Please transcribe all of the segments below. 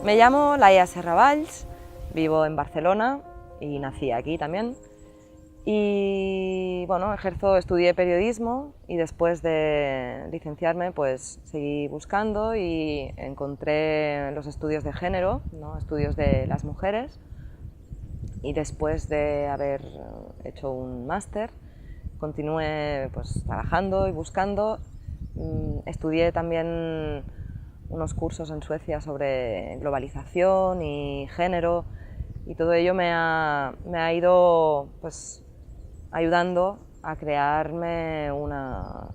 Me llamo Laia Serravalls, vivo en Barcelona y nací aquí también. Y bueno, estudié periodismo y después de licenciarme pues seguí buscando y encontré los estudios de género, ¿no? Estudios de las mujeres, y después de haber hecho un máster continué pues trabajando y buscando. Estudié también unos cursos en Suecia sobre globalización y género, y todo ello me ha ido pues ayudando a crearme una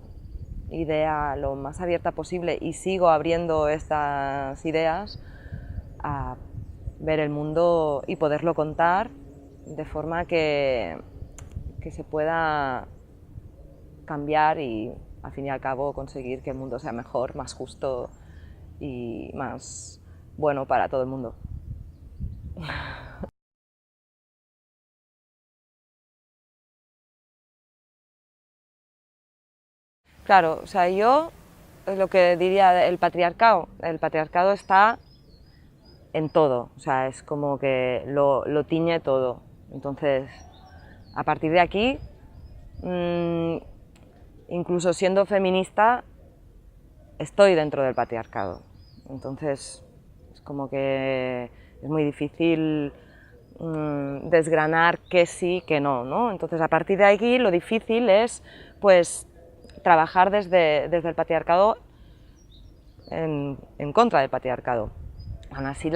idea lo más abierta posible, y sigo abriendo estas ideas a ver el mundo y poderlo contar de forma que se pueda cambiar y al fin y al cabo conseguir que el mundo sea mejor, más justo y más bueno para todo el mundo. Claro, o sea, yo es lo que diría el patriarcado está en todo, o sea, es como que lo tiñe todo. Entonces, a partir de aquí, incluso siendo feminista, estoy dentro del patriarcado. Entonces, es como que es muy difícil desgranar que sí, que no, ¿no? Entonces, a partir de aquí, lo difícil es, pues, trabajar desde el patriarcado en contra del patriarcado. Aún así,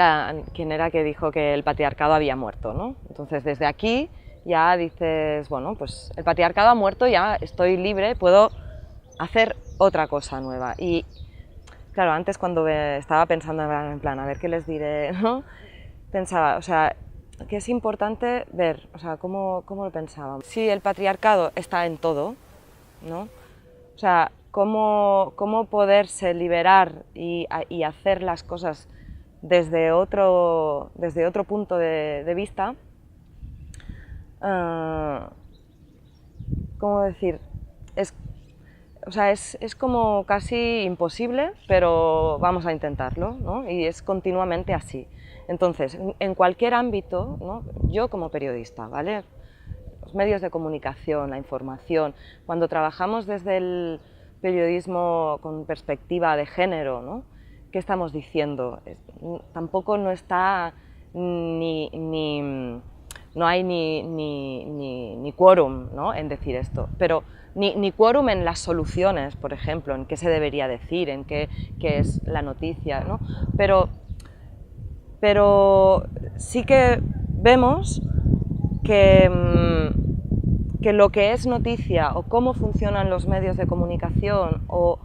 ¿quién era que dijo que el patriarcado había muerto, ¿no? Entonces, desde aquí ya dices, bueno, pues el patriarcado ha muerto, ya estoy libre, puedo hacer otra cosa nueva. Y claro, antes cuando estaba pensando en plan, a ver qué les diré, ¿no? Pensaba, o sea, que es importante ver, o sea, cómo lo pensaba. Si el patriarcado está en todo, ¿no? O sea, cómo poderse liberar y hacer las cosas desde otro punto de vista. ¿Cómo decir? O sea, es como casi imposible, pero vamos a intentarlo, ¿no? Y es continuamente así. Entonces, en cualquier ámbito, ¿no? Yo como periodista, ¿vale? Los medios de comunicación, la información, cuando trabajamos desde el periodismo con perspectiva de género, ¿no? ¿Qué estamos diciendo? Tampoco no está no hay ni quórum, ¿no? En decir esto, pero ni quórum en las soluciones, por ejemplo, en qué se debería decir, en qué es la noticia, ¿no? Pero sí que vemos que lo que es noticia, o cómo funcionan los medios de comunicación, o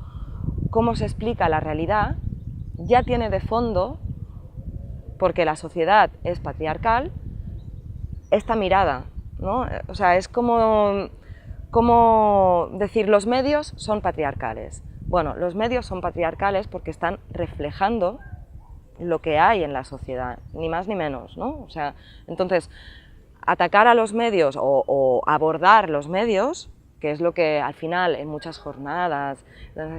cómo se explica la realidad, ya tiene de fondo, porque la sociedad es patriarcal, esta mirada, ¿no? O sea, es como decir, los medios son patriarcales. Bueno, los medios son patriarcales porque están reflejando lo que hay en la sociedad, ni más ni menos, ¿no? O sea, entonces, atacar a los medios o abordar los medios, que es lo que al final en muchas jornadas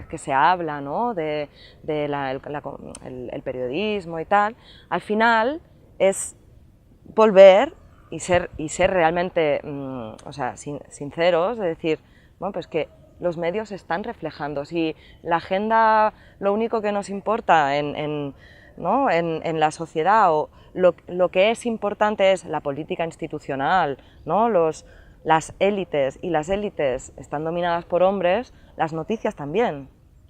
que se habla, ¿no? de el periodismo y tal, al final es volver y ser realmente o sea, sinceros, de decir, bueno, pues que los medios están reflejando. Si la agenda, lo único que nos importa ¿no? en la sociedad, o lo que es importante es la política institucional, ¿no? Las élites, y las élites están dominadas por hombres, las noticias también,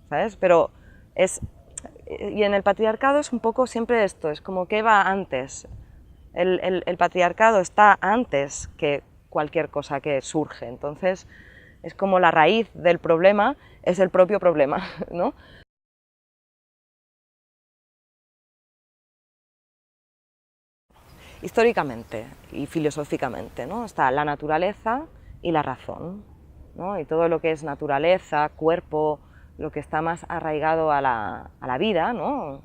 ¿sabes? Pero y en el patriarcado es un poco siempre esto, es como que va antes. El patriarcado está antes que cualquier cosa que surge, entonces es como la raíz del problema es el propio problema, ¿no? Históricamente y filosóficamente, ¿no? Está la naturaleza y la razón, ¿no? Y todo lo que es naturaleza, cuerpo, lo que está más arraigado a la vida, ¿no?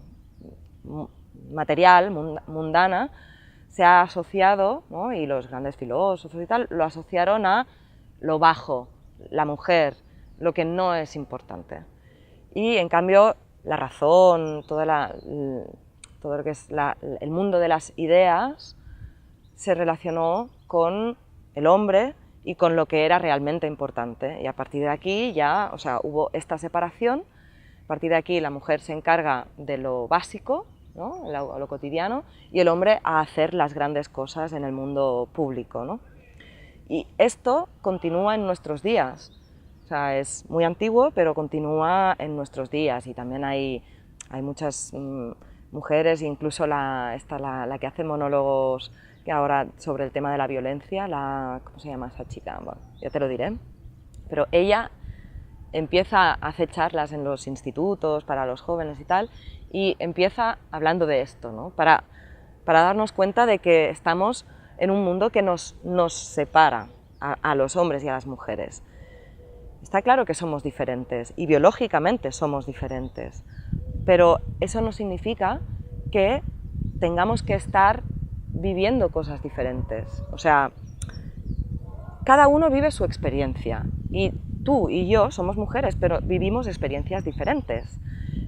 Material, mundana, se ha asociado, ¿no? Y los grandes filósofos y tal, lo asociaron a lo bajo, la mujer, lo que no es importante. Y en cambio la razón, todo todo lo que es el mundo de las ideas, se relacionó con el hombre y con lo que era realmente importante. Y a partir de aquí ya, o sea, hubo esta separación. A partir de aquí la mujer se encarga de lo básico, ¿no? lo cotidiano, y el hombre a hacer las grandes cosas en el mundo público, ¿no? Y esto continúa en nuestros días. O sea, es muy antiguo, pero continúa en nuestros días, y también hay muchas mujeres, incluso la que hace monólogos que ahora sobre el tema de la violencia, ¿cómo se llama esa chica? Bueno, ya te lo diré. Pero ella empieza a hacer charlas en los institutos para los jóvenes y tal, y empieza hablando de esto, ¿no? Para darnos cuenta de que estamos en un mundo que nos separa a los hombres y a las mujeres. Está claro que somos diferentes y biológicamente somos diferentes, pero eso no significa que tengamos que estar viviendo cosas diferentes. O sea, cada uno vive su experiencia, y tú y yo somos mujeres, pero vivimos experiencias diferentes.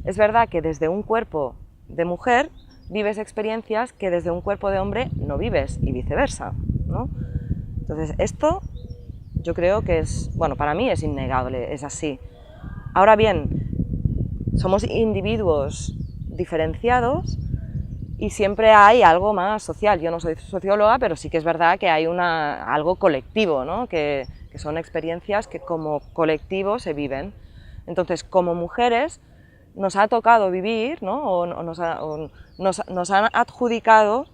Es verdad que desde un cuerpo de mujer vives experiencias que desde un cuerpo de hombre no vives, y viceversa, ¿no? Entonces esto yo creo que es, bueno, para mí es innegable, es así. Ahora bien, somos individuos diferenciados y siempre hay algo más social. Yo no soy socióloga, pero sí que es verdad que hay algo colectivo, ¿no? que son experiencias que como colectivo se viven. Entonces, como mujeres, nos ha tocado vivir, ¿no? o nos han adjudicado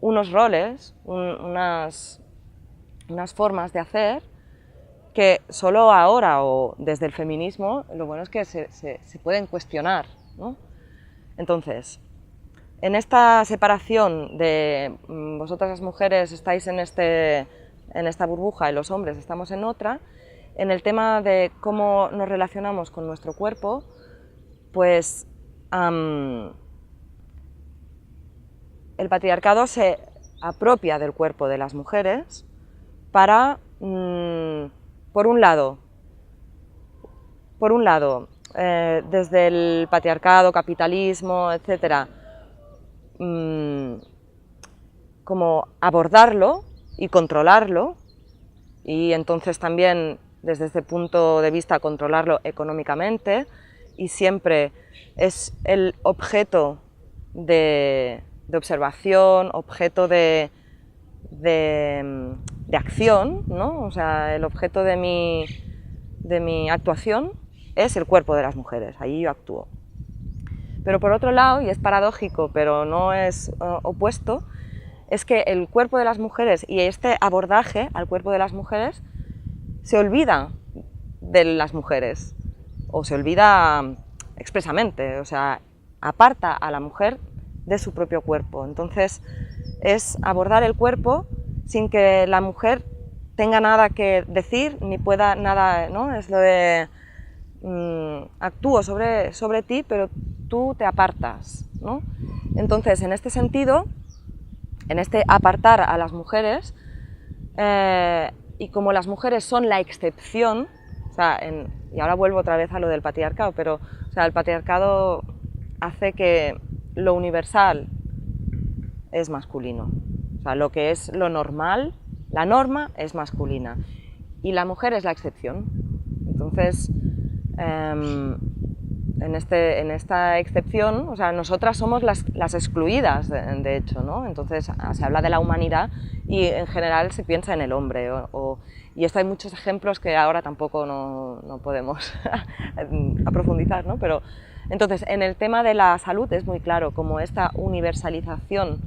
unos roles, unas formas de hacer que solo ahora, o desde el feminismo, lo bueno es que se pueden cuestionar, ¿no? Entonces, en esta separación de vosotras las mujeres estáis en esta burbuja y los hombres estamos en otra, en el tema de cómo nos relacionamos con nuestro cuerpo, pues el patriarcado se apropia del cuerpo de las mujeres para, por un lado, desde el patriarcado, capitalismo, etcétera, como abordarlo y controlarlo, y entonces también desde este punto de vista controlarlo económicamente, y siempre es el objeto de observación, objeto de acción, ¿no? O sea, el objeto de mi actuación es el cuerpo de las mujeres, ahí yo actúo. Pero por otro lado, y es paradójico, pero no es opuesto, es que el cuerpo de las mujeres y este abordaje al cuerpo de las mujeres se olvida de las mujeres, o se olvida expresamente, o sea, aparta a la mujer de su propio cuerpo. Entonces, es abordar el cuerpo sin que la mujer tenga nada que decir, ni pueda nada, ¿no? Es lo de actúo sobre ti, pero tú te apartas, ¿no? Entonces, en este sentido, en este apartar a las mujeres, y como las mujeres son la excepción, o sea, y ahora vuelvo otra vez a lo del patriarcado, pero o sea, el patriarcado hace que lo universal es masculino, o sea, lo que es lo normal, la norma es masculina, y la mujer es la excepción. Entonces, en esta excepción, o sea, nosotras somos las excluidas, de hecho, ¿no? Entonces se habla de la humanidad y en general se piensa en el hombre, y esto hay muchos ejemplos que ahora tampoco no podemos profundizar, ¿no? Pero entonces, en el tema de la salud es muy claro como esta universalización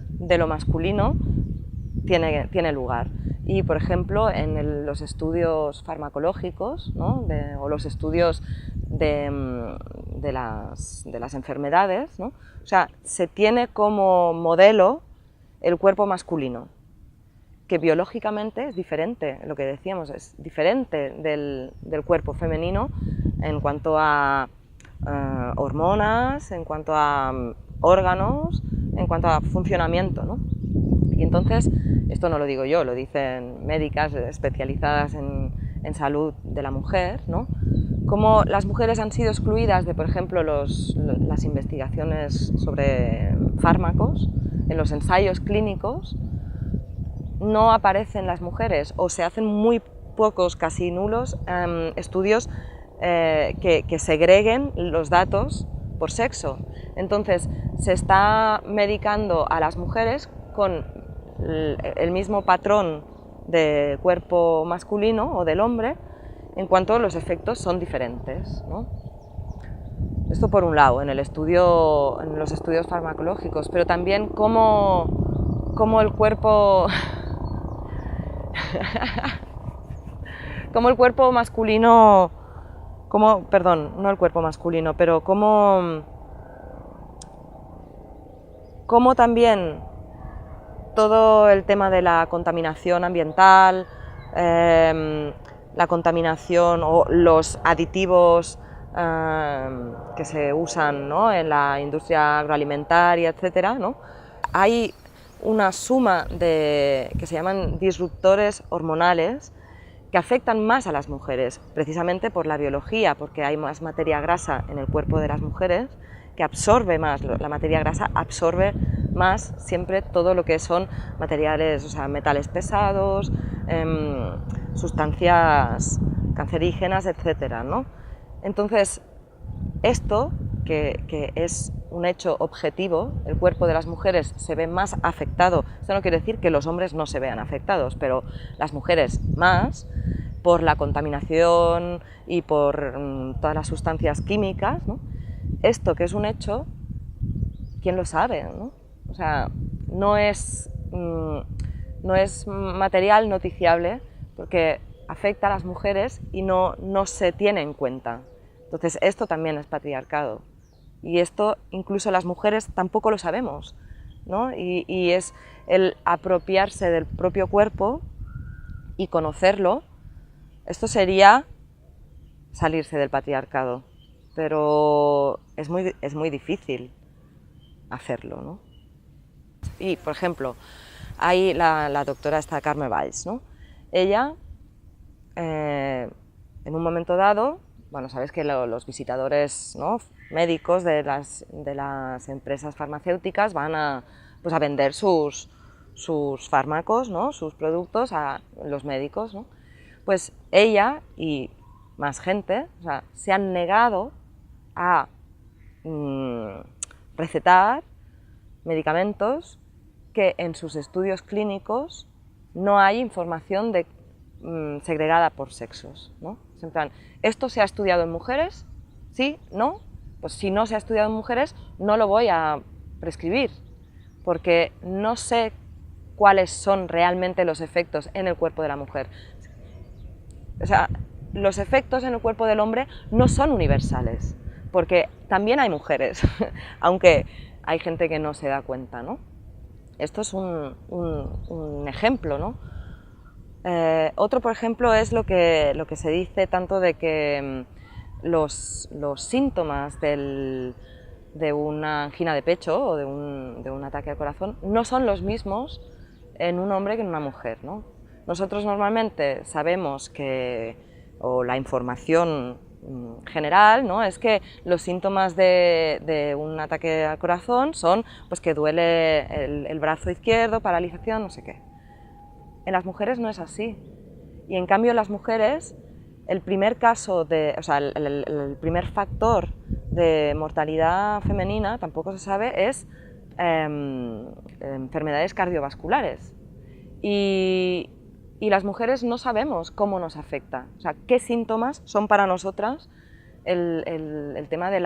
de lo masculino tiene lugar. Y, por ejemplo, en los estudios farmacológicos, ¿no? O los estudios de las enfermedades, ¿no? O sea, se tiene como modelo el cuerpo masculino, que biológicamente es diferente, lo que decíamos, es diferente del cuerpo femenino en cuanto a hormonas, en cuanto a órganos, en cuanto a funcionamiento, ¿no? Y entonces, esto no lo digo yo, lo dicen médicas especializadas en salud de la mujer, ¿no? Cómo las mujeres han sido excluidas de, por ejemplo, las investigaciones sobre fármacos, en los ensayos clínicos, no aparecen las mujeres o se hacen muy pocos, casi nulos, estudios que segreguen los datos por sexo. Entonces, se está medicando a las mujeres con el mismo patrón de cuerpo masculino o del hombre, en cuanto los efectos son diferentes, ¿no? Esto por un lado, en los estudios farmacológicos, pero también cómo el cuerpo como el cuerpo masculino, perdón, no el cuerpo masculino, pero como también todo el tema de la contaminación ambiental, la contaminación o los aditivos que se usan, ¿no?, en la industria agroalimentaria, etcétera, ¿no? Hay una suma que se llaman disruptores hormonales que afectan más a las mujeres, precisamente por la biología, porque hay más materia grasa en el cuerpo de las mujeres, que absorbe más, la materia grasa absorbe más siempre todo lo que son materiales, o sea, metales pesados, sustancias cancerígenas, etcétera, ¿no? Entonces, esto, que es un hecho objetivo, el cuerpo de las mujeres se ve más afectado. Esto no quiere decir que los hombres no se vean afectados, pero las mujeres más, por la contaminación y por todas las sustancias químicas, ¿no? Esto, que es un hecho, ¿quién lo sabe, ¿no? O sea, no es material noticiable porque afecta a las mujeres y no se tiene en cuenta. Entonces, esto también es patriarcado. Y esto, incluso las mujeres, tampoco lo sabemos, ¿no? Y es el apropiarse del propio cuerpo y conocerlo. Esto sería salirse del patriarcado, pero es muy difícil hacerlo, ¿no? Y, por ejemplo, hay la doctora esta Carme Valls, ¿no? Ella, en un momento dado, bueno, sabes que los visitadores, ¿no?, médicos de las empresas farmacéuticas van a vender sus fármacos, ¿no?, sus productos a los médicos, ¿no? Pues ella y más gente, o sea, se han negado a recetar medicamentos que en sus estudios clínicos no hay información segregada por sexos, ¿no? En plan, ¿esto se ha estudiado en mujeres? ¿Sí? ¿No? Pues si no se ha estudiado en mujeres, no lo voy a prescribir, porque no sé cuáles son realmente los efectos en el cuerpo de la mujer. O sea, los efectos en el cuerpo del hombre no son universales, porque también hay mujeres, aunque hay gente que no se da cuenta, ¿no? Esto es un ejemplo, ¿no? Otro, por ejemplo, es lo que se dice tanto de que los síntomas de una angina de pecho o de un ataque al corazón no son los mismos en un hombre que en una mujer, ¿no? Nosotros normalmente sabemos o la información general, ¿no?, es que los síntomas de un ataque al corazón son pues que duele el brazo izquierdo, paralización, no sé qué. En las mujeres no es así. Y en cambio en las mujeres el primer caso el primer factor de mortalidad femenina, tampoco se sabe, es enfermedades cardiovasculares. Y las mujeres no sabemos cómo nos afecta, o sea, qué síntomas son para nosotras el tema de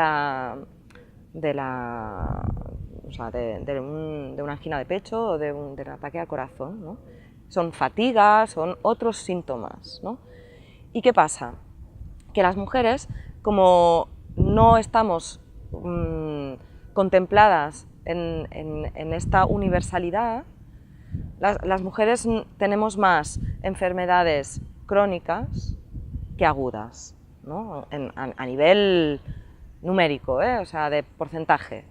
una angina de pecho o de un ataque al corazón, ¿no? Son fatigas, son otros síntomas, ¿no? ¿Y qué pasa? Que las mujeres, como no estamos contempladas en esta universalidad, las mujeres tenemos más enfermedades crónicas que agudas, ¿no?, a nivel numérico, o sea, de porcentaje.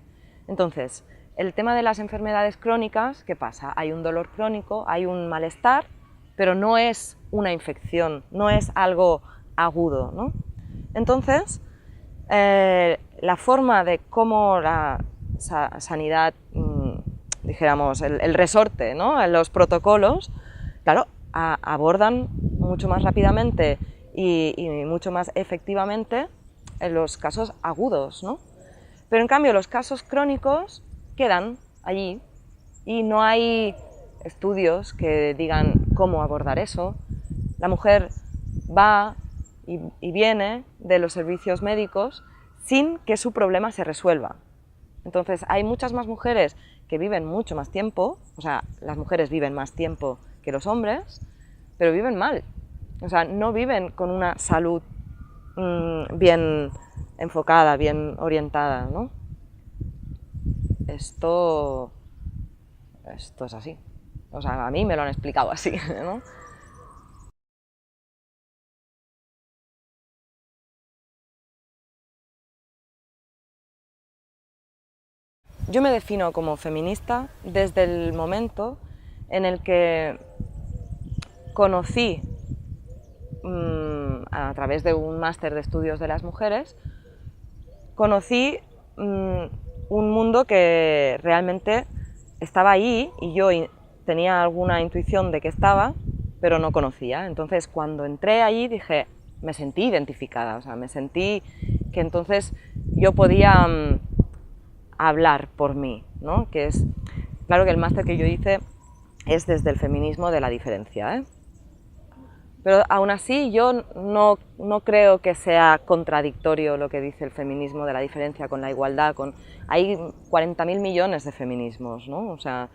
Entonces, el tema de las enfermedades crónicas, ¿qué pasa? Hay un dolor crónico, hay un malestar, pero no es una infección, no es algo agudo, ¿no? Entonces, la forma de cómo la sanidad, dijéramos, el resorte, ¿no? Los protocolos, claro, abordan mucho más rápidamente y mucho más efectivamente en los casos agudos, ¿no? Pero en cambio los casos crónicos quedan allí y no hay estudios que digan cómo abordar eso. La mujer va y viene de los servicios médicos sin que su problema se resuelva. Entonces hay muchas más mujeres que viven mucho más tiempo, o sea, las mujeres viven más tiempo que los hombres, pero viven mal. O sea, no viven con una salud bien enfocada, bien orientada, ¿no? Esto es así. O sea, a mí me lo han explicado así, ¿no? Yo me defino como feminista desde el momento en el que conocí, a través de un máster de estudios de las mujeres, conocí un mundo que realmente estaba ahí y yo tenía alguna intuición de que estaba, pero no conocía. Entonces, cuando entré allí dije, me sentí identificada, o sea, me sentí que entonces yo podía hablar por mí, ¿no? Que es, claro que el máster que yo hice es desde el feminismo de la diferencia, ¿eh? Pero aún así yo no creo que sea contradictorio lo que dice el feminismo de la diferencia con la igualdad. Hay 40.000 millones de feminismos, ¿no? O sea,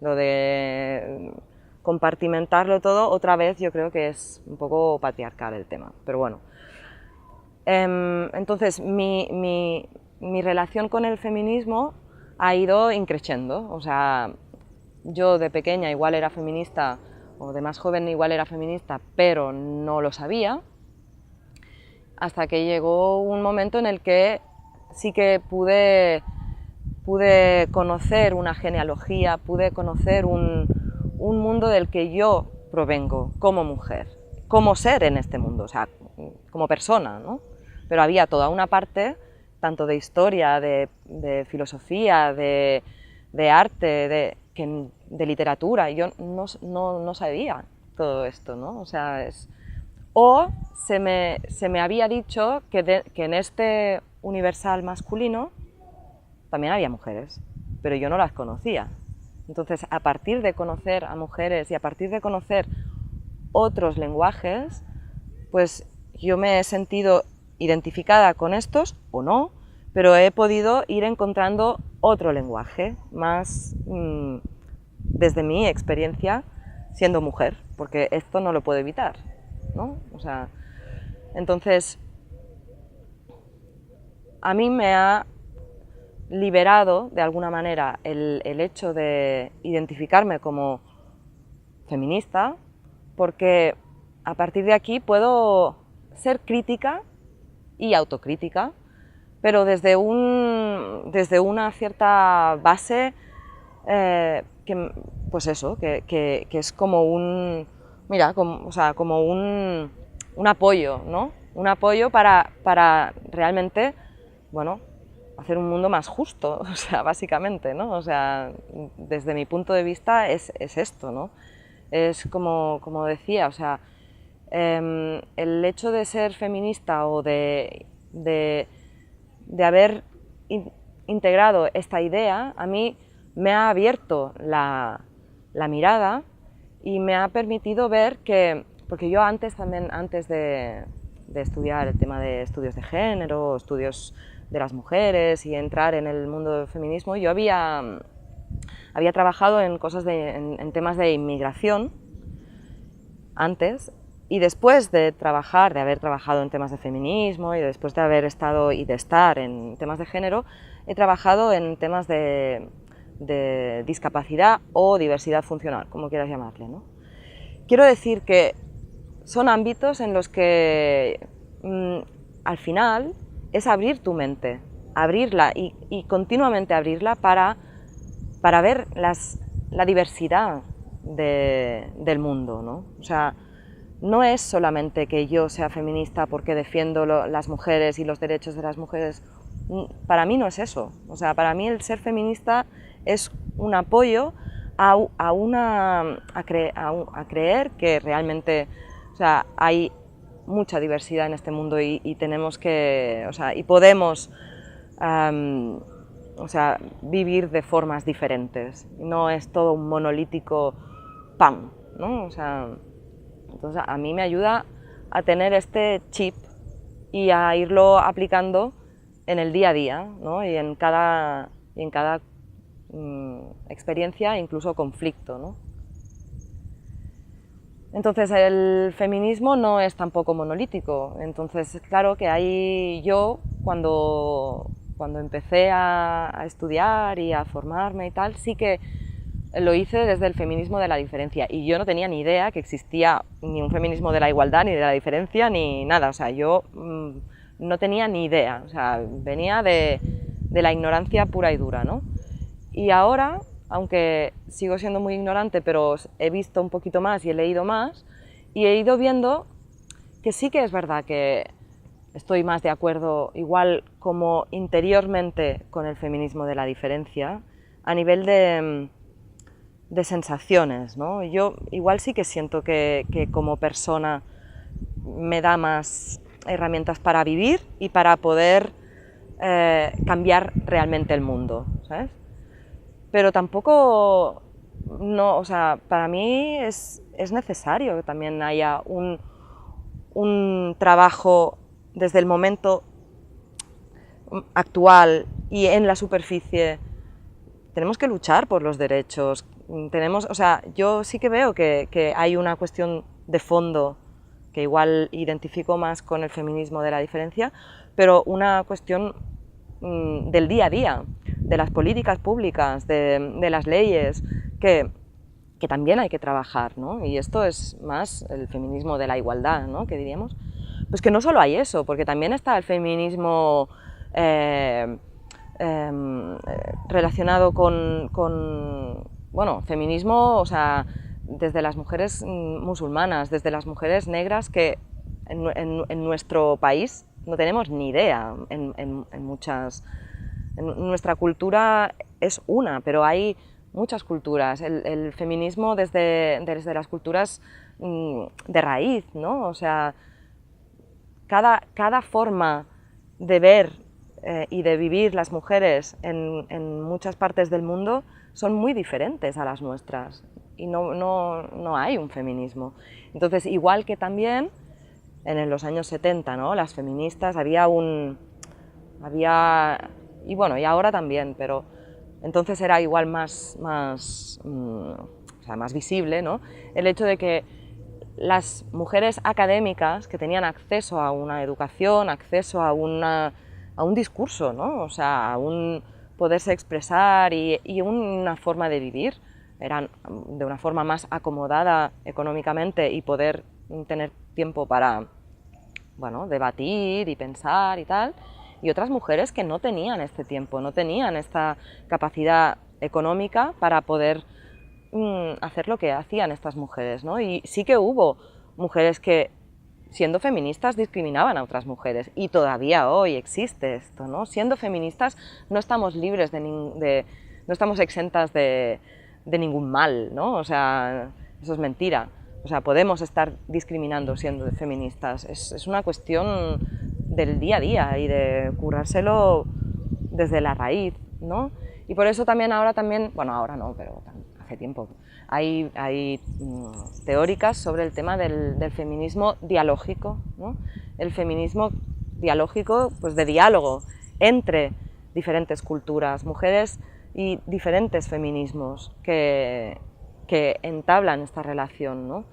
lo de compartimentarlo todo, otra vez yo creo que es un poco patriarcal el tema, pero bueno. Entonces, mi relación con el feminismo ha ido increciendo, o sea, yo de pequeña igual era feminista, o de más joven igual era feminista, pero no lo sabía, hasta que llegó un momento en el que sí que pude conocer una genealogía, pude conocer un mundo del que yo provengo como mujer, como ser en este mundo, o sea, como persona, ¿no? Pero había toda una parte, tanto de historia, de filosofía, de arte, de literatura, y yo no sabía todo esto, ¿no? O sea, se me había dicho que en este universal masculino también había mujeres, pero yo no las conocía. Entonces, a partir de conocer a mujeres y a partir de conocer otros lenguajes, pues yo me he sentido identificada con estos o no, pero he podido ir encontrando otro lenguaje, más desde mi experiencia siendo mujer, porque esto no lo puedo evitar, ¿no? O sea, entonces, a mí me ha liberado de alguna manera el hecho de identificarme como feminista, porque a partir de aquí puedo ser crítica y autocrítica, pero desde una cierta base pues eso, que es como un, mira, como, o sea, como un apoyo, ¿no? Un apoyo para realmente, bueno, hacer un mundo más justo, o sea, básicamente, ¿no? O sea, desde mi punto de vista es esto, ¿no? Es como decía, o sea, el hecho de ser feminista o de haber integrado esta idea, a mí me ha abierto la mirada y me ha permitido ver que, porque yo antes de estudiar el tema de estudios de género, estudios de las mujeres y entrar en el mundo del feminismo, yo había trabajado en cosas en temas de inmigración antes, y después de haber trabajado en temas de feminismo y después de haber estado y de estar en temas de género, he trabajado en temas de discapacidad o diversidad funcional, como quieras llamarle, ¿no? Quiero decir que son ámbitos en los que al final es abrir tu mente, abrirla y continuamente abrirla para para ver la diversidad del mundo, ¿no? O sea, no es solamente que yo sea feminista porque defiendo las mujeres y los derechos de las mujeres. Para mí no es eso. O sea, para mí el ser feminista es un apoyo a creer que realmente, o sea, hay mucha diversidad en este mundo y tenemos que, o sea, y podemos o sea, vivir de formas diferentes. No es todo un monolítico ¡pam!, ¿no? O sea, entonces a mí me ayuda a tener este chip y a irlo aplicando en el día a día, ¿no? y en cada experiencia, incluso conflicto, ¿no? Entonces el feminismo no es tampoco monolítico. Entonces, claro que ahí yo, cuando empecé a estudiar y a formarme y tal, sí que lo hice desde el feminismo de la diferencia, y yo no tenía ni idea que existía ni un feminismo de la igualdad, ni de la diferencia, ni nada. O sea, yo no tenía ni idea, o sea, venía de la ignorancia pura y dura, ¿no? Y ahora, aunque sigo siendo muy ignorante, pero he visto un poquito más y he leído más, y he ido viendo que sí que es verdad que estoy más de acuerdo, igual como interiormente, con el feminismo de la diferencia, a nivel de sensaciones, ¿no? Yo igual sí que siento que como persona me da más herramientas para vivir y para poder cambiar realmente el mundo, ¿sabes? Pero tampoco, no, o sea, para mí es necesario que también haya un trabajo desde el momento actual y en la superficie. Tenemos que luchar por los derechos. O sea, yo sí que veo que hay una cuestión de fondo que igual identifico más con el feminismo de la diferencia, pero una cuestión del día a día, de las políticas públicas, de las leyes, que también hay que trabajar, ¿no? Y esto es más el feminismo de la igualdad, ¿no?, que diríamos. Pues que no solo hay eso, porque también está el feminismo relacionado bueno, feminismo, o sea, desde las mujeres musulmanas, desde las mujeres negras, que en nuestro país no tenemos ni idea. En nuestra cultura es una, pero hay muchas culturas. El feminismo desde las culturas de raíz, ¿no? O sea, cada forma de ver y de vivir las mujeres en muchas partes del mundo son muy diferentes a las nuestras, y no hay un feminismo. Entonces, igual que también en los años 70, ¿no?, las feministas y bueno, y ahora también, pero entonces era igual más visible, ¿no?, el hecho de que las mujeres académicas que tenían acceso a una educación, acceso a un discurso, ¿no?, o sea, a un poderse expresar y una forma de vivir, eran de una forma más acomodada económicamente y poder tener tiempo para, bueno, debatir y pensar y tal, y otras mujeres que no tenían este tiempo, no tenían esta capacidad económica para poder hacer lo que hacían estas mujeres, ¿no? Y sí que hubo mujeres que, siendo feministas, discriminaban a otras mujeres, y todavía hoy existe esto, ¿no? Siendo feministas no estamos libres no estamos exentas de ningún mal, ¿no? O sea, eso es mentira. O sea, podemos estar discriminando siendo feministas. Es una cuestión del día a día y de currárselo desde la raíz, ¿no? Y por eso también bueno, ahora no, pero hace tiempo, hay teóricas sobre el tema del feminismo dialógico, ¿no? El feminismo dialógico, pues de diálogo entre diferentes culturas, mujeres y diferentes feminismos que entablan esta relación, ¿no?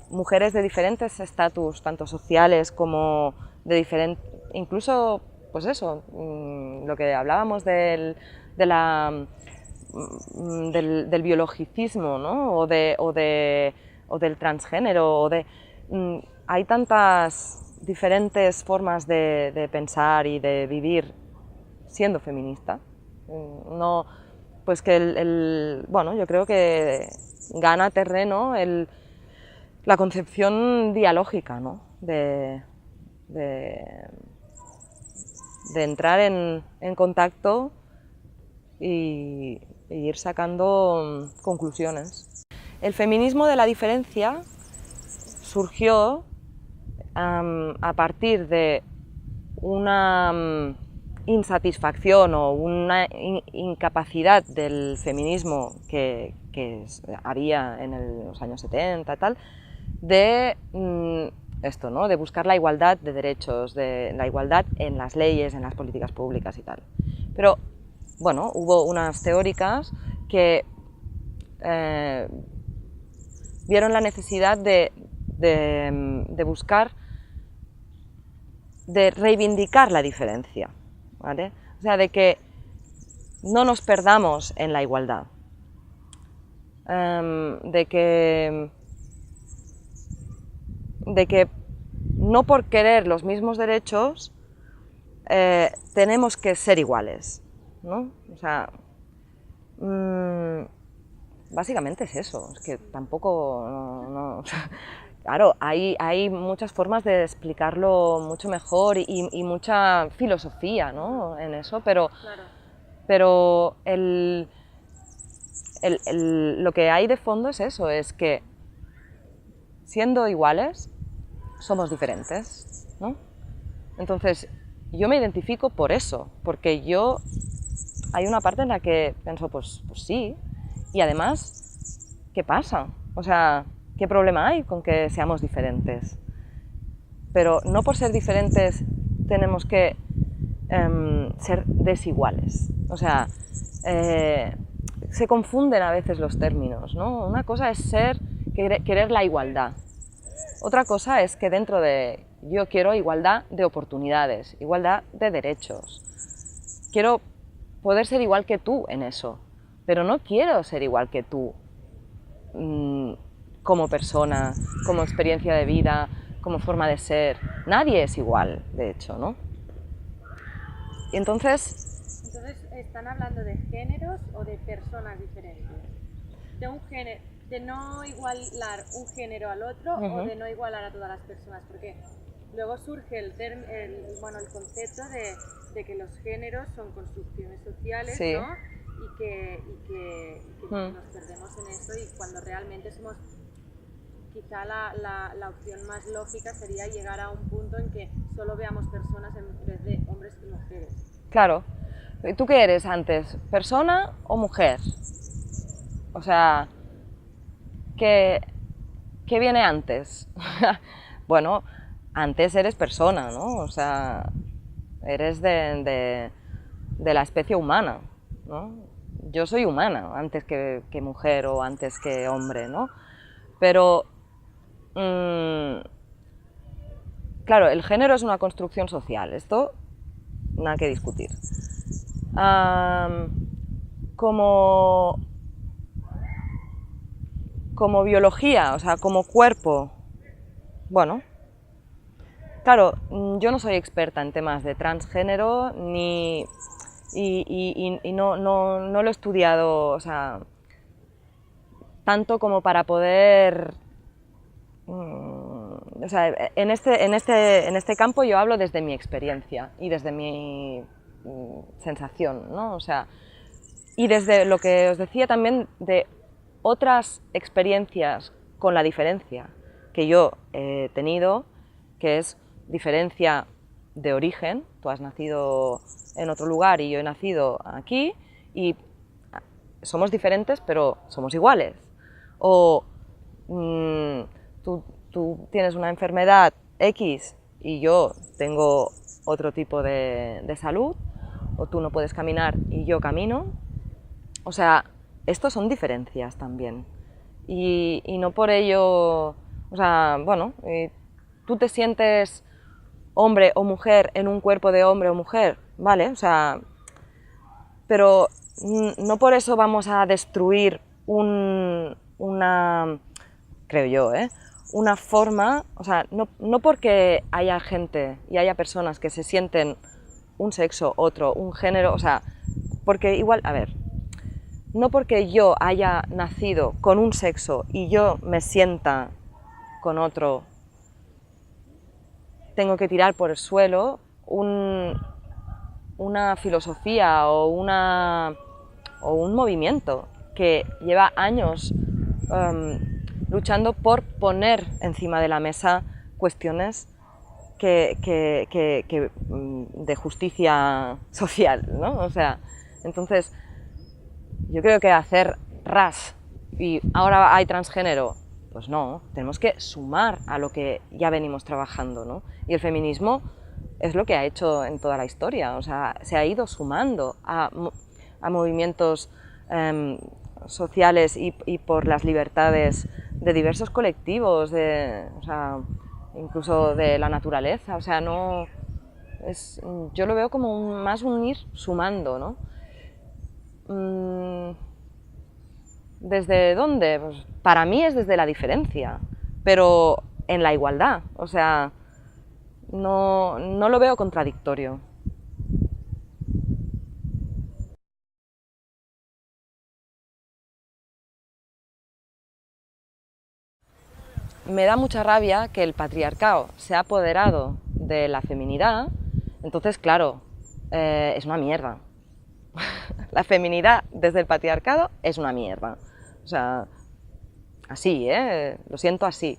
Mujeres de diferentes estatus, tanto sociales como de diferentes, incluso, pues eso, lo que hablábamos del biologicismo, ¿no?, o del transgénero, hay tantas diferentes formas de pensar y de vivir siendo feminista. pues que bueno, yo creo que gana terreno la concepción dialógica, ¿no? de entrar en contacto y ir sacando conclusiones. El feminismo de la diferencia surgió a partir de una insatisfacción o una incapacidad del feminismo que había en los años 70 tal, de esto, ¿no? De buscar la igualdad de derechos, de la igualdad en las leyes, en las políticas públicas y tal. Pero bueno, hubo unas teóricas que vieron la necesidad de buscar, de reivindicar la diferencia, ¿vale? O sea, de que no nos perdamos en la igualdad, de que no por querer los mismos derechos tenemos que ser iguales, ¿no? O sea, básicamente es eso, es que tampoco, claro, hay muchas formas de explicarlo mucho mejor y mucha filosofía, ¿no? En eso, pero, Claro. pero lo que hay de fondo es eso, es que siendo iguales somos diferentes, ¿no? Entonces yo me identifico por eso, porque hay una parte en la que pienso, pues sí, y además, ¿qué pasa? O sea, ¿qué problema hay con que seamos diferentes? Pero no por ser diferentes tenemos que ser desiguales. O sea, se confunden a veces los términos, ¿no? Una cosa es querer la igualdad. Otra cosa es que dentro de yo quiero igualdad de oportunidades, igualdad de derechos. Quiero poder ser igual que tú en eso, pero no quiero ser igual que tú como persona, como experiencia de vida, como forma de ser. Nadie es igual, de hecho, ¿no? Y entonces, ¿están hablando de géneros o de personas diferentes? De no igualar un género al otro o de no igualar a todas las personas, porque luego surge el concepto de que los géneros son construcciones sociales, sí. ¿no? Y que nos perdemos en eso, y cuando realmente somos, quizá la opción más lógica sería llegar a un punto en que solo veamos personas en vez de hombres y mujeres. Claro. ¿Tú qué eres antes? ¿Persona o mujer? O sea, ¿qué viene antes? Bueno, antes eres persona, ¿no? O sea, eres de la especie humana, ¿no? Yo soy humana antes que mujer o antes que hombre, ¿no? Pero, claro, el género es una construcción social, esto nada que discutir. Como biología, o sea, como cuerpo, bueno, claro, yo no soy experta en temas de transgénero y no lo he estudiado, o sea, tanto como para poder, o sea, en este campo yo hablo desde mi experiencia y desde mi sensación, ¿no? O sea, y desde lo que os decía también de otras experiencias con la diferencia que yo he tenido, que es diferencia de origen. Tú has nacido en otro lugar y yo he nacido aquí y somos diferentes pero somos iguales. O tú tienes una enfermedad X y yo tengo otro tipo de salud, o tú no puedes caminar y yo camino. O sea, estos son diferencias también. Y no por ello, o sea, bueno, tú te sientes hombre o mujer en un cuerpo de hombre o mujer, ¿vale? O sea, pero no por eso vamos a destruir una, creo yo, una forma, o sea, no porque haya gente y haya personas que se sienten un sexo, otro, un género, o sea, porque igual, a ver, no porque yo haya nacido con un sexo y yo me sienta con otro, tengo que tirar por el suelo una filosofía o un movimiento que lleva años luchando por poner encima de la mesa cuestiones de justicia social, ¿no? O sea, entonces yo creo que hacer ras y ahora hay transgénero, pues no, tenemos que sumar a lo que ya venimos trabajando, ¿no? Y el feminismo es lo que ha hecho en toda la historia, o sea, se ha ido sumando a movimientos sociales y por las libertades de diversos colectivos, o sea, incluso de la naturaleza, o sea, no yo lo veo como más un ir sumando, ¿no? ¿Desde dónde? Pues para mí es desde la diferencia, pero en la igualdad, o sea, no lo veo contradictorio. Me da mucha rabia que el patriarcado se ha apoderado de la feminidad, entonces claro, es una mierda. La feminidad desde el patriarcado es una mierda. O sea, así, lo siento así.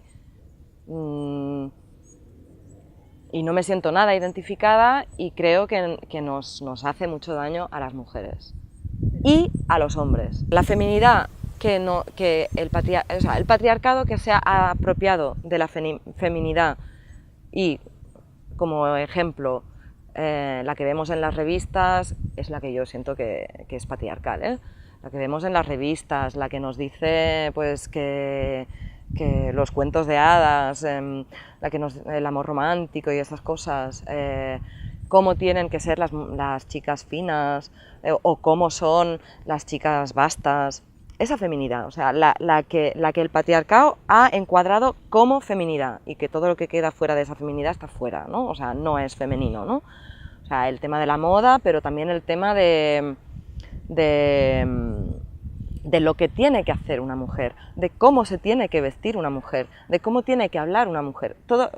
Y no me siento nada identificada y creo que nos hace mucho daño a las mujeres y a los hombres. La feminidad que el patriarcado que se ha apropiado de la feminidad y como ejemplo la que vemos en las revistas es la que yo siento que es patriarcal, ¿eh? La que vemos en las revistas, la que nos dice pues que los cuentos de hadas, el amor romántico y esas cosas, cómo tienen que ser las chicas finas o cómo son las chicas bastas, esa feminidad, o sea, la que el patriarcado ha encuadrado como feminidad y que todo lo que queda fuera de esa feminidad está fuera, ¿no? O sea, no es femenino, ¿no? O sea, el tema de la moda, pero también el tema de lo que tiene que hacer una mujer, de cómo se tiene que vestir una mujer, de cómo tiene que hablar una mujer. Toda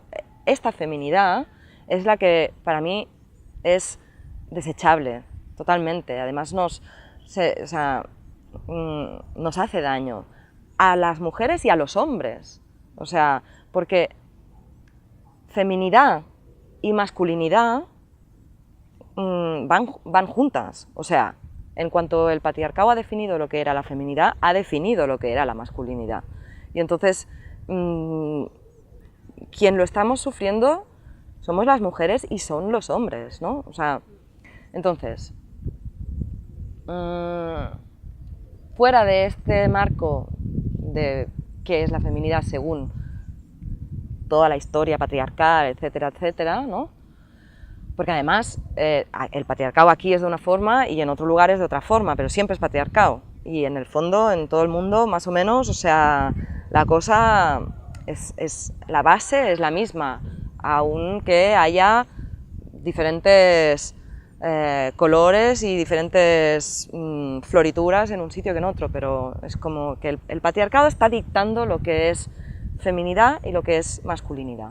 esta feminidad es la que para mí es desechable, totalmente. Además nos hace daño a las mujeres y a los hombres. O sea, porque feminidad y masculinidad van juntas. O sea, en cuanto el patriarcado ha definido lo que era la feminidad, ha definido lo que era la masculinidad. Y entonces, quien lo estamos sufriendo somos las mujeres y son los hombres, ¿no? O sea, entonces, fuera de este marco de qué es la feminidad según toda la historia patriarcal, etcétera, etcétera, ¿no? Porque además el patriarcado aquí es de una forma y en otro lugar es de otra forma, pero siempre es patriarcado. Y en el fondo, en todo el mundo, más o menos, o sea, la cosa la base es la misma, aunque haya diferentes colores y diferentes florituras en un sitio que en otro, pero es como que el patriarcado está dictando lo que es feminidad y lo que es masculinidad.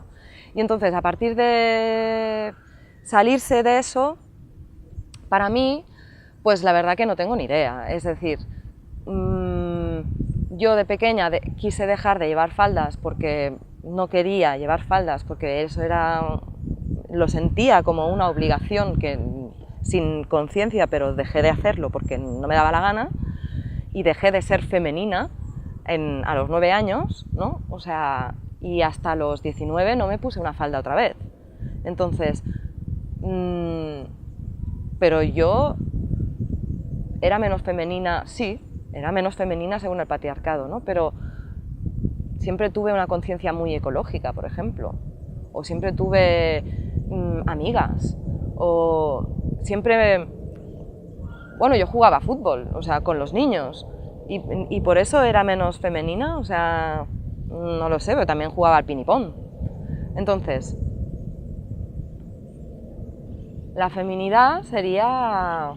Y entonces, a partir de salirse de eso, para mí, pues la verdad que no tengo ni idea. Es decir, yo de pequeña quise dejar de llevar faldas porque no quería llevar faldas, porque eso lo sentía como una obligación sin conciencia, pero dejé de hacerlo porque no me daba la gana y dejé de ser femenina a los 9 años, ¿no? O sea, y hasta los 19 no me puse una falda otra vez. Entonces, pero yo era menos femenina, sí, era menos femenina según el patriarcado, ¿no? Pero siempre tuve una conciencia muy ecológica, por ejemplo, o siempre tuve amigas, o siempre, bueno, yo jugaba fútbol, o sea, con los niños, y por eso era menos femenina, o sea, no lo sé, pero también jugaba al pinipón. Entonces, la feminidad sería,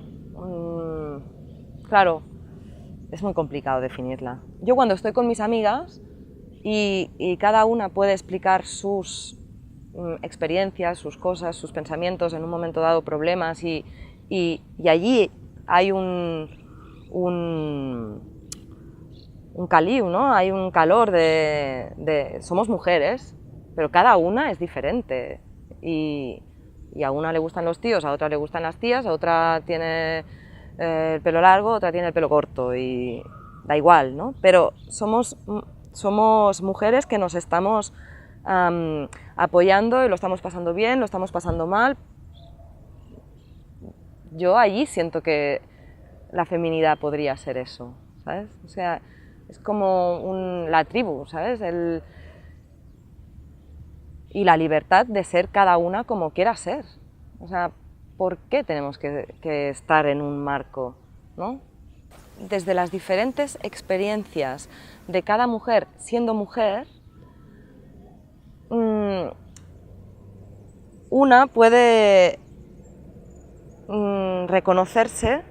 claro, es muy complicado definirla. Yo cuando estoy con mis amigas y cada una puede explicar sus experiencias, sus cosas, sus pensamientos, en un momento dado problemas y allí hay un caliu, ¿no? Hay un calor somos mujeres, pero cada una es diferente y a una le gustan los tíos, a otra le gustan las tías, a otra tiene el pelo largo, otra tiene el pelo corto y da igual, ¿no? Pero somos mujeres que nos estamos apoyando y lo estamos pasando bien, lo estamos pasando mal. Yo allí siento que la feminidad podría ser eso, ¿sabes? O sea, es como la tribu, ¿sabes? Y la libertad de ser cada una como quiera ser. O sea, ¿por qué tenemos que estar en un marco, ¿no? Desde las diferentes experiencias de cada mujer siendo mujer, una puede reconocerse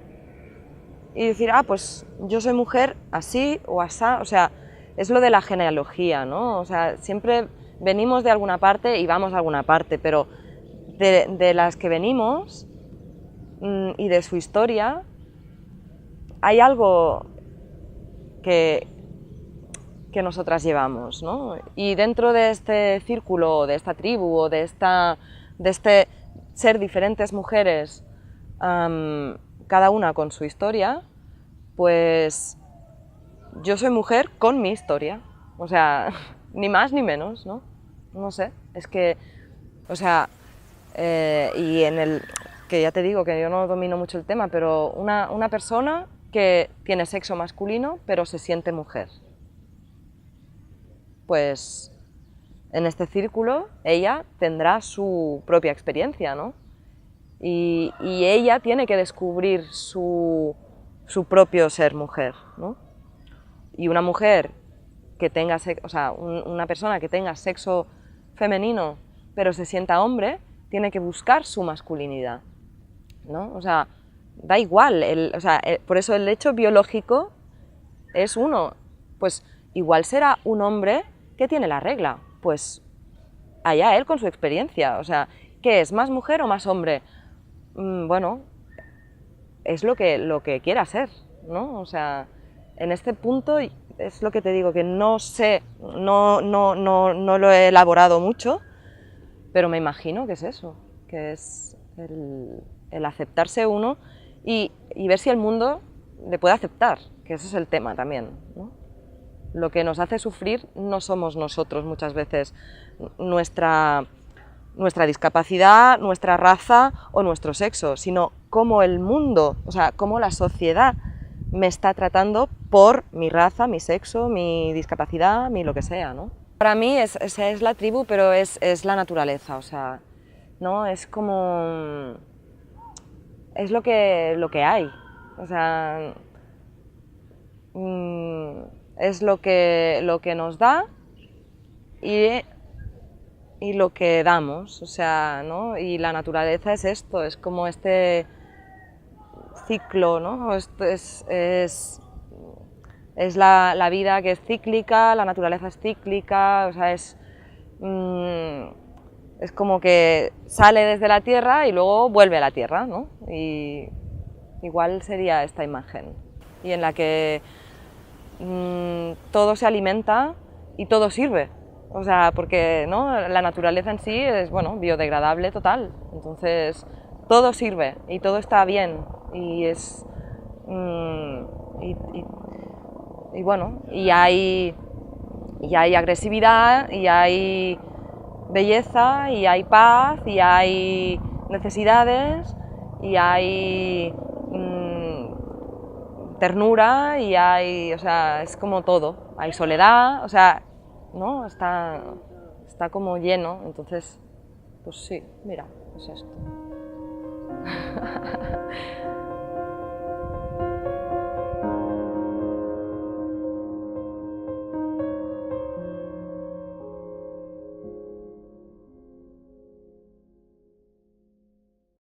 y decir, ah, pues yo soy mujer así o asá, o sea, es lo de la genealogía, ¿no? O sea, siempre venimos de alguna parte y vamos a alguna parte, pero de las que venimos y de su historia, hay algo que nosotras llevamos, ¿no? Y dentro de este círculo, de esta tribu o de este ser diferentes mujeres, cada una con su historia, pues yo soy mujer con mi historia, o sea, ni más ni menos, ¿no? No sé, es que, o sea, que ya te digo que yo no domino mucho el tema, pero una persona que tiene sexo masculino pero se siente mujer, pues en este círculo ella tendrá su propia experiencia, ¿no? Y ella tiene que descubrir su propio ser mujer, ¿no? Y una mujer que tenga, o sea, una persona que tenga sexo femenino pero se sienta hombre, tiene que buscar su masculinidad, ¿no? O sea, da igual, por eso el hecho biológico es uno, pues igual será un hombre que tiene la regla, pues allá él con su experiencia, o sea, ¿qué es, más mujer o más hombre? Bueno, es lo que quiera ser, ¿no? O sea, en este punto es lo que te digo, que no sé, no lo he elaborado mucho, pero me imagino que es eso, que es el aceptarse uno y ver si el mundo le puede aceptar, que ese es el tema también, ¿no? Lo que nos hace sufrir no somos nosotros muchas veces, nuestra discapacidad, nuestra raza o nuestro sexo, sino cómo el mundo, o sea, cómo la sociedad me está tratando por mi raza, mi sexo, mi discapacidad, mi lo que sea, ¿no? Para mí esa es la tribu, pero es la naturaleza, o sea, ¿no? Es como... es lo que hay, o sea... es lo que nos da y lo que damos, o sea, ¿no? Y la naturaleza es esto, es como este ciclo, ¿no? Esto es la vida que es cíclica, la naturaleza es cíclica, o sea, es como que sale desde la tierra y luego vuelve a la tierra, ¿no? Y igual sería esta imagen, y en la que todo se alimenta y todo sirve, o sea, porque ¿no? La naturaleza en sí es, bueno, biodegradable total, entonces todo sirve y todo está bien y es y bueno, y hay agresividad y hay belleza y hay paz y hay necesidades y hay ternura y hay, o sea, es como todo, hay soledad, o sea, ¿no? Está como lleno, entonces, pues sí, mira, es esto.